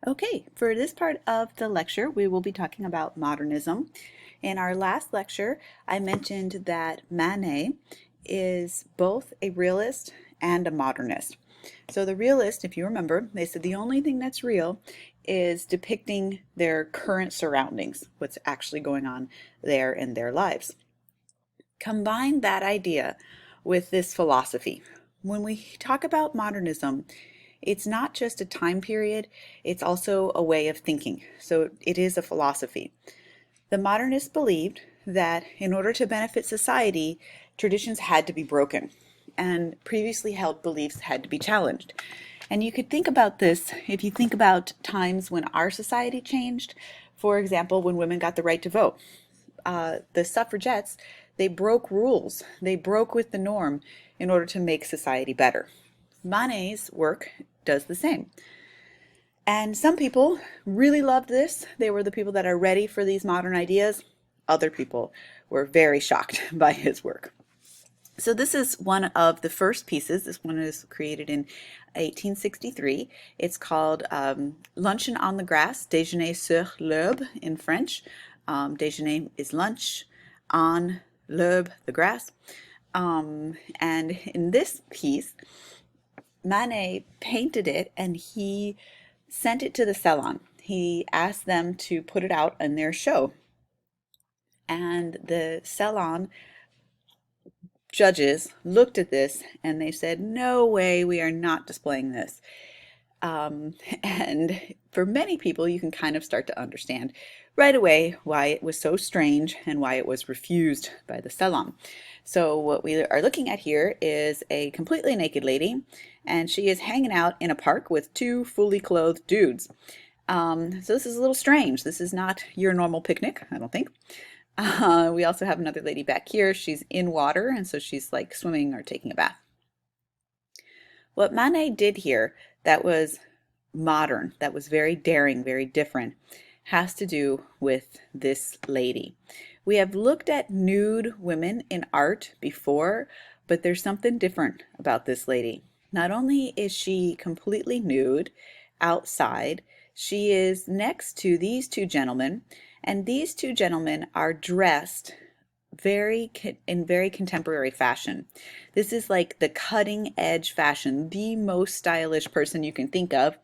Okay, for this part of the lecture, we will be talking about modernism. In our last lecture, I mentioned that Manet is both a realist and a modernist. So the realist, if you remember, they said the only thing that's real is depicting their current surroundings, what's actually going on there in their lives. Combine that idea with this philosophy. When we talk about modernism, it's not just a time period, it's also a way of thinking. So it is a philosophy. The modernists believed that in order to benefit society, traditions had to be broken and previously held beliefs had to be challenged. And you could think about this if you think about times when our society changed. For example, when women got the right to vote. The suffragettes, they broke rules, they broke with the norm in order to make society better. Manet's work does the same. And some people really loved this. They were the people that are ready for these modern ideas. Other people were very shocked by his work. So this is one of the first pieces. This one is created in 1863. It's called Luncheon on the Grass, Déjeuner sur l'herbe in French. Déjeuner is lunch, on l'herbe, the grass. And in this piece, Manet painted it and he sent it to the salon. He asked them to put it out in their show. And the salon judges looked at this and they said, no way, we are not displaying this. And for many people, you can kind of start to understand right away why it was so strange and why it was refused by the salon. So what we are looking at here is a completely naked lady, and she is hanging out in a park with two fully clothed dudes. So this is a little strange. This is not your normal picnic, I don't think. We also have another lady back here. She's in water, and so she's like swimming or taking a bath. What Manet did here that was modern, that was very daring, very different, has to do with this lady. We have looked at nude women in art before, but there's something different about this lady. Not only is she completely nude outside, she is next to these two gentlemen, and these two gentlemen are dressed in very contemporary fashion. This is like the cutting edge fashion. The most stylish person you can think of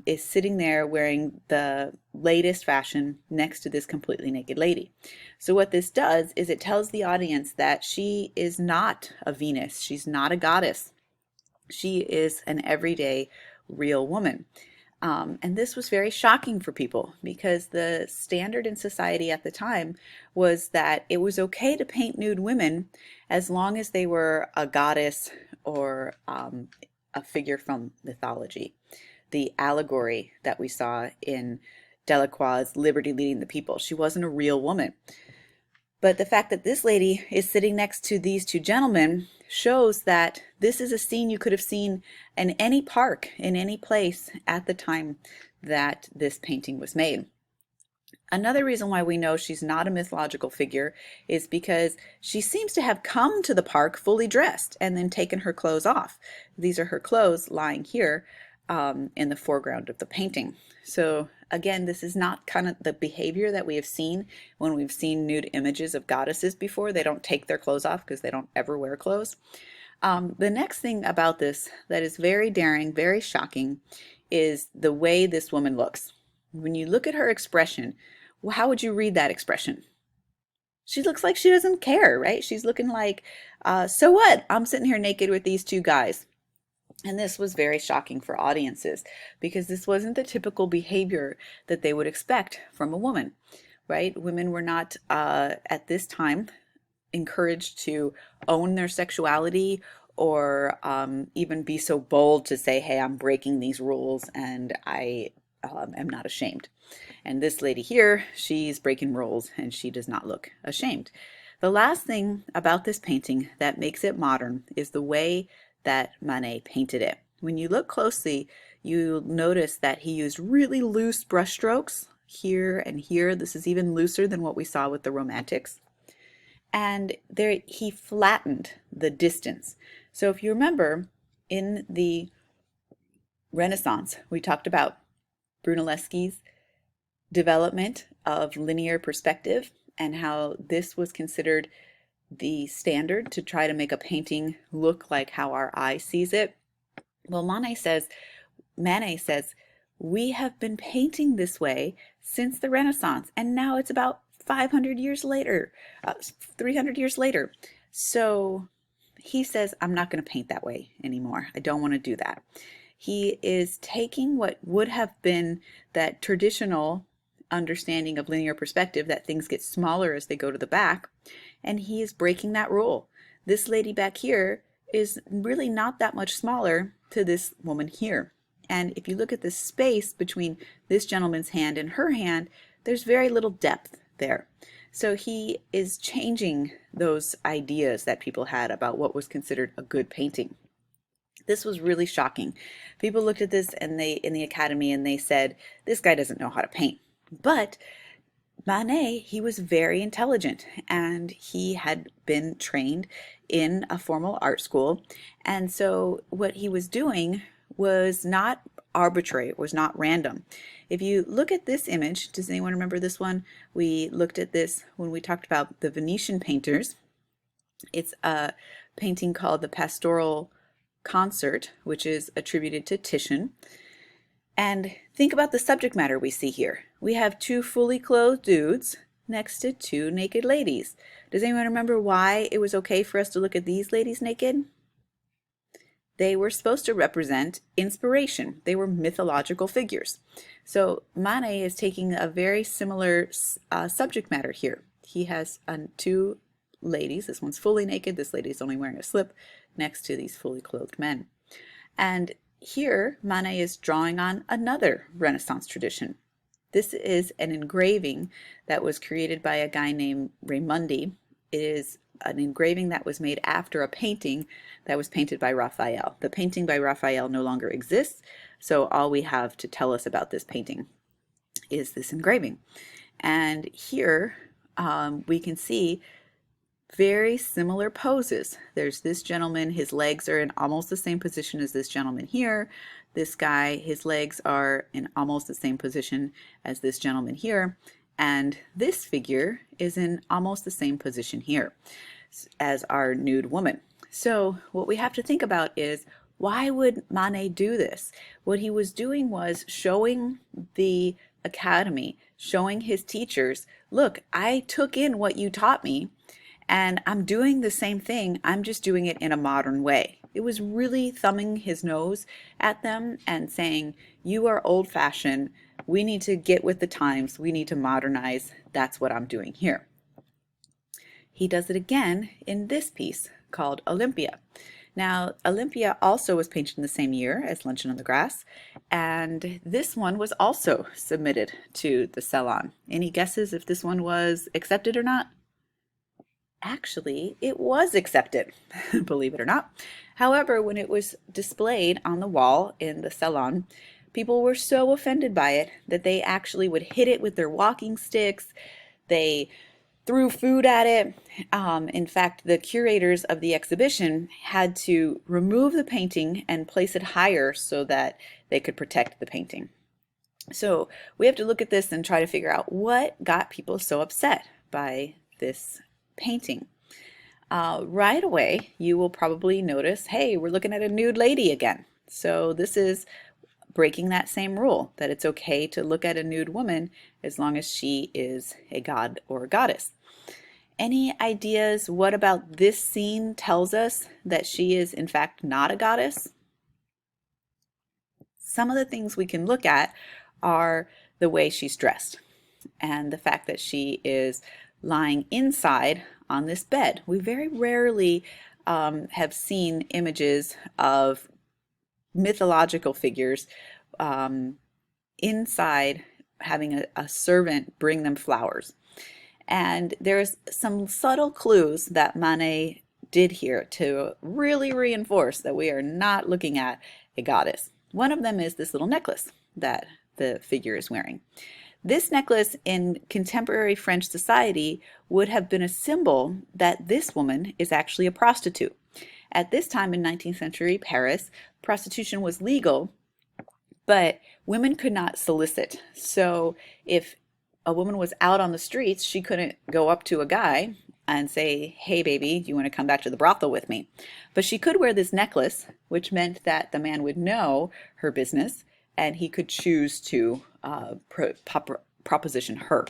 is sitting there wearing the latest fashion next to this completely naked lady. So what this does is it tells the audience that she is not a Venus. She's not a goddess. She is an everyday real woman. And this was very shocking for people because the standard in society at the time was that it was okay to paint nude women as long as they were a goddess or a figure from mythology. The allegory that we saw in Delacroix's Liberty Leading the People. She wasn't a real woman. But the fact that this lady is sitting next to these two gentlemen shows that this is a scene you could have seen in any park, in any place at the time that this painting was made. Another reason why we know she's not a mythological figure is because she seems to have come to the park fully dressed and then taken her clothes off. These are her clothes lying here in the foreground of the painting. So again, this is not kind of the behavior that we have seen when we've seen nude images of goddesses before. They don't take their clothes off because they don't ever wear clothes. The next thing about this that is very daring, very shocking, is the way this woman looks. When you look at her expression, how would you read that expression? She looks like she doesn't care, right? She's looking like, so what? I'm sitting here naked with these two guys. And this was very shocking for audiences because this wasn't the typical behavior that they would expect from a woman, right? Women were not at this time encouraged to own their sexuality or even be so bold to say, hey, I'm breaking these rules and I am not ashamed. And this lady here, she's breaking rules and she does not look ashamed. The last thing about this painting that makes it modern is the way that Manet painted it. When you look closely, you'll notice that he used really loose brush strokes here and here. This is even looser than what we saw with the Romantics. And there he flattened the distance. So if you remember, in the Renaissance, we talked about Brunelleschi's development of linear perspective and how this was considered the standard to try to make a painting look like how our eye sees it. Well, Manet says, we have been painting this way since the Renaissance, and now it's about 500 years later, 300 years later. So he says, I'm not going to paint that way anymore. I don't want to do that. He is taking what would have been that traditional understanding of linear perspective, that things get smaller as they go to the back, and he is breaking that rule. This lady back here is really not that much smaller to this woman here. And if you look at the space between this gentleman's hand and her hand, there's very little depth there. So he is changing those ideas that people had about what was considered a good painting. This was really shocking. People looked at this and in the academy and they said, this guy doesn't know how to paint. But Manet, he was very intelligent and he had been trained in a formal art school. And so what he was doing was not arbitrary, it was not random. If you look at this image, does anyone remember this one? We looked at this when we talked about the Venetian painters. It's a painting called the Pastoral Concert, which is attributed to Titian. And think about the subject matter we see here. We have two fully clothed dudes next to two naked ladies. Does anyone remember why it was okay for us to look at these ladies naked? They were supposed to represent inspiration. They were mythological figures. So Manet is taking a very similar subject matter here. He has two ladies. This one's fully naked. This lady is only wearing a slip next to these fully clothed men. And here, Manet is drawing on another Renaissance tradition. This is an engraving that was created by a guy named Raimondi. It is an engraving that was made after a painting that was painted by Raphael. The painting by Raphael no longer exists, so all we have to tell us about this painting is this engraving. And here we can see very similar poses. There's this gentleman, his legs are in almost the same position as this gentleman here. This guy, his legs are in almost the same position as this gentleman here. And this figure is in almost the same position here as our nude woman. So what we have to think about is, why would Manet do this? What he was doing was showing the academy, showing his teachers, look, I took in what you taught me, and I'm doing the same thing, I'm just doing it in a modern way. It was really thumbing his nose at them and saying, you are old-fashioned, we need to get with the times, we need to modernize, that's what I'm doing here. He does it again in this piece called Olympia. Now, Olympia also was painted in the same year as Luncheon on the Grass, and this one was also submitted to the Salon. Any guesses if this one was accepted or not? Actually, it was accepted, believe it or not. However, when it was displayed on the wall in the salon, people were so offended by it that they actually would hit it with their walking sticks. They threw food at it. In fact, the curators of the exhibition had to remove the painting and place it higher so that they could protect the painting. So we have to look at this and try to figure out what got people so upset by this painting. Right away, you will probably notice, hey, we're looking at a nude lady again. So this is breaking that same rule, that it's okay to look at a nude woman as long as she is a god or a goddess. Any ideas what about this scene tells us that she is in fact not a goddess? Some of the things we can look at are the way she's dressed and the fact that she is lying inside on this bed. We very rarely have seen images of mythological figures inside having a servant bring them flowers. And there's some subtle clues that Manet did here to really reinforce that we are not looking at a goddess. One of them is this little necklace that the figure is wearing. This necklace in contemporary French society would have been a symbol that this woman is actually a prostitute. At this time in 19th century Paris, prostitution was legal, But women could not solicit. So if a woman was out on the streets, she couldn't go up to a guy and say, "Hey, baby, do you want to come back to the brothel with me?" But she could wear this necklace, which meant that the man would know her business and he could choose to proposition her.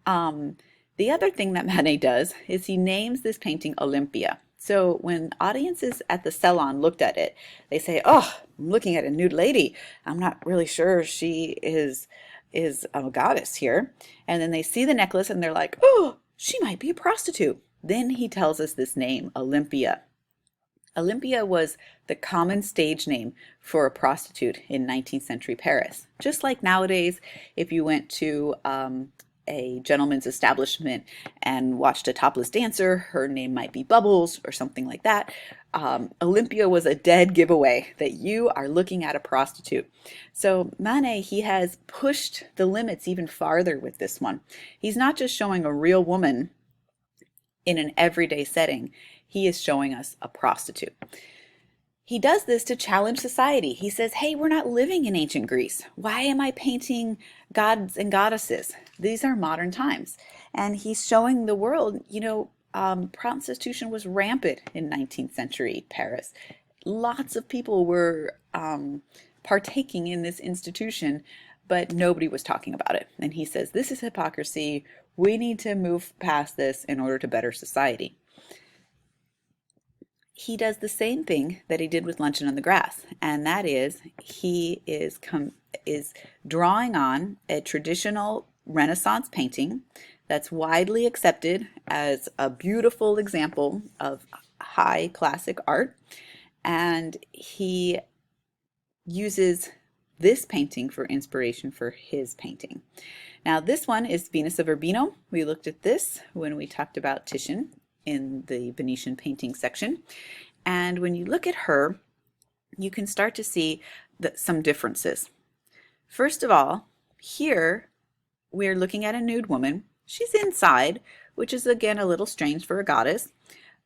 Um, the other thing that Manet does is he names this painting Olympia. So when audiences at the salon looked at it, they say, "Oh, I'm looking at a nude lady. I'm not really sure she is a goddess here." And then they see the necklace and they're like, "Oh, she might be a prostitute." Then he tells us this name, Olympia. Olympia was the common stage name for a prostitute in 19th century Paris. Just like nowadays, if you went to a gentleman's establishment and watched a topless dancer, her name might be Bubbles or something like that. Olympia was a dead giveaway that you are looking at a prostitute. So Manet, he has pushed the limits even farther with this one. He's not just showing a real woman in an everyday setting, he is showing us a prostitute. He does this to challenge society. He says, "Hey, we're not living in ancient Greece. Why am I painting gods and goddesses? These are modern times." And he's showing the world, prostitution was rampant in 19th century Paris. Lots of people were partaking in this institution, but nobody was talking about it. And he says, "This is hypocrisy. We need to move past this in order to better society." He does the same thing that he did with Luncheon on the Grass, and that is he is drawing on a traditional Renaissance painting that's widely accepted as a beautiful example of high classic art, and he uses this painting for inspiration for his painting. Now this one is Venus of Urbino. We looked at this when we talked about Titian in the Venetian painting section. And when you look at her, you can start to see some differences. First of all, here we're looking at a nude woman. She's inside, which is again a little strange for a goddess,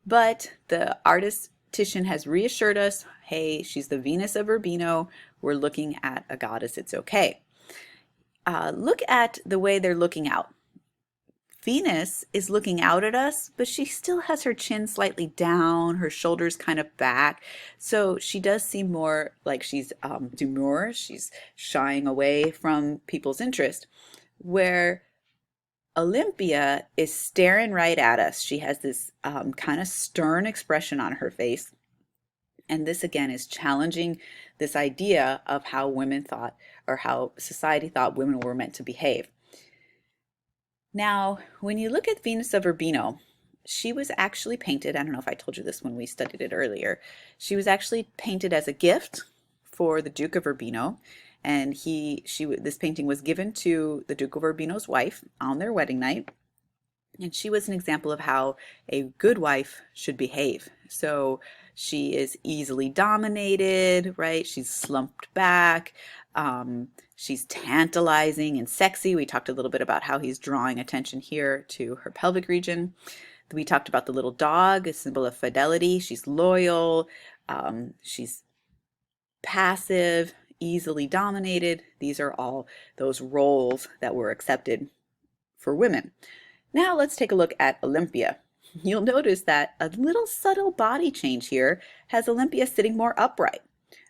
but the artist Titian has reassured us, hey, she's the Venus of Urbino. We're looking at a goddess, it's okay. Look at the way they're looking out. Venus is looking out at us, but she still has her chin slightly down, her shoulders kind of back. So she does seem more like she's demure, she's shying away from people's interest. Where Olympia is staring right at us. She has this kind of stern expression on her face. And this again is challenging this idea of how women thought, or how society thought women were meant to behave. Now, when you look at Venus of Urbino, she was actually painted, I don't know if I told you this when we studied it earlier, she was actually painted as a gift for the Duke of Urbino, and this painting was given to the Duke of Urbino's wife on their wedding night, and she was an example of how a good wife should behave. So she is easily dominated, right? She's slumped back. She's tantalizing and sexy. We talked a little bit about how he's drawing attention here to her pelvic region. We talked about the little dog, a symbol of fidelity. She's loyal. She's passive, easily dominated. These are all those roles that were accepted for women. Now let's take a look at Olympia. You'll notice that a little subtle body change here has Olympia sitting more upright.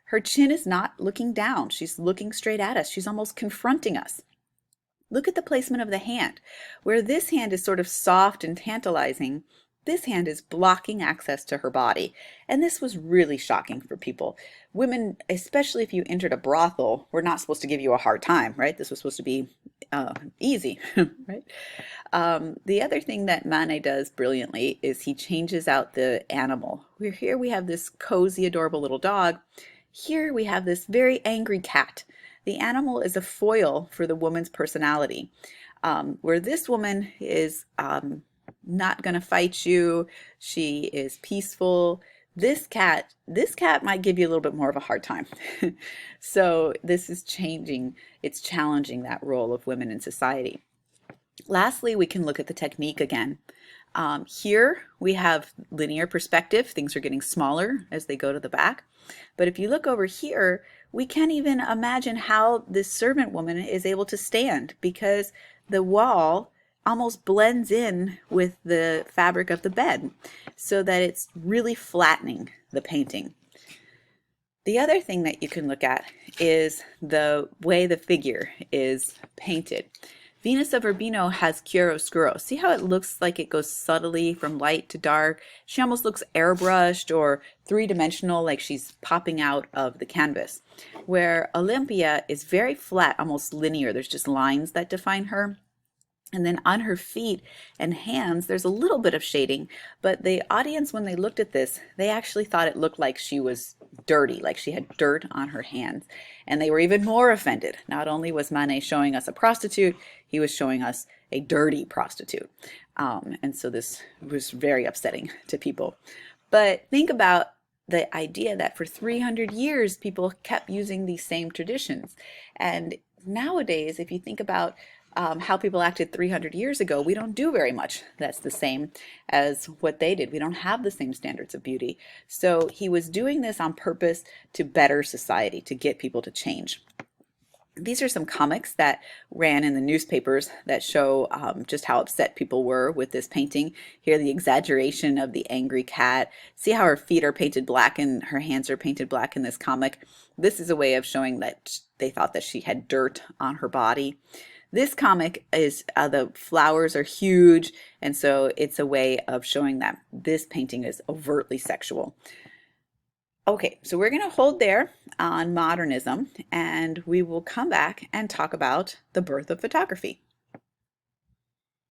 Her chin is not looking down. She's looking straight at us. She's almost confronting us. Look at the placement of the hand. Where this hand is sort of soft and tantalizing, this hand is blocking access to her body. And this was really shocking for people. Women, especially if you entered a brothel, were not supposed to give you a hard time, right? This was supposed to be easy, right? The other thing that Manet does brilliantly is he changes out the animal. Here we have this cozy, adorable little dog. Here we have this very angry cat. The animal is a foil for the woman's personality. Where this woman is not going to fight you, she is peaceful. This cat might give you a little bit more of a hard time. So this is changing, it's challenging that role of women in society. Lastly, we can look at the technique again. Here we have linear perspective. Things are getting smaller as they go to the back. But if you look over here, we can't even imagine how this servant woman is able to stand because the wall almost blends in with the fabric of the bed so that it's really flattening the painting. The other thing that you can look at is the way the figure is painted. Venus of Urbino has chiaroscuro. See how it looks like it goes subtly from light to dark? She almost looks airbrushed or three-dimensional, like she's popping out of the canvas. Where Olympia is very flat, almost linear. There's just lines that define her. And then on her feet and hands, there's a little bit of shading, but the audience, when they looked at this, they actually thought it looked like she was dirty, like she had dirt on her hands. And they were even more offended. Not only was Manet showing us a prostitute, he was showing us a dirty prostitute. And so this was very upsetting to people. But think about the idea that for 300 years, people kept using these same traditions. And nowadays, if you think about how people acted 300 years ago, we don't do very much that's the same as what they did. We don't have the same standards of beauty. So he was doing this on purpose to better society, to get people to change. These are some comics that ran in the newspapers that show just how upset people were with this painting. Here, the exaggeration of the angry cat. See how her feet are painted black and her hands are painted black in this comic? This is a way of showing that they thought that she had dirt on her body. This comic is, the flowers are huge, and so it's a way of showing that this painting is overtly sexual. Okay, so we're going to hold there on modernism, and we will come back and talk about the birth of photography.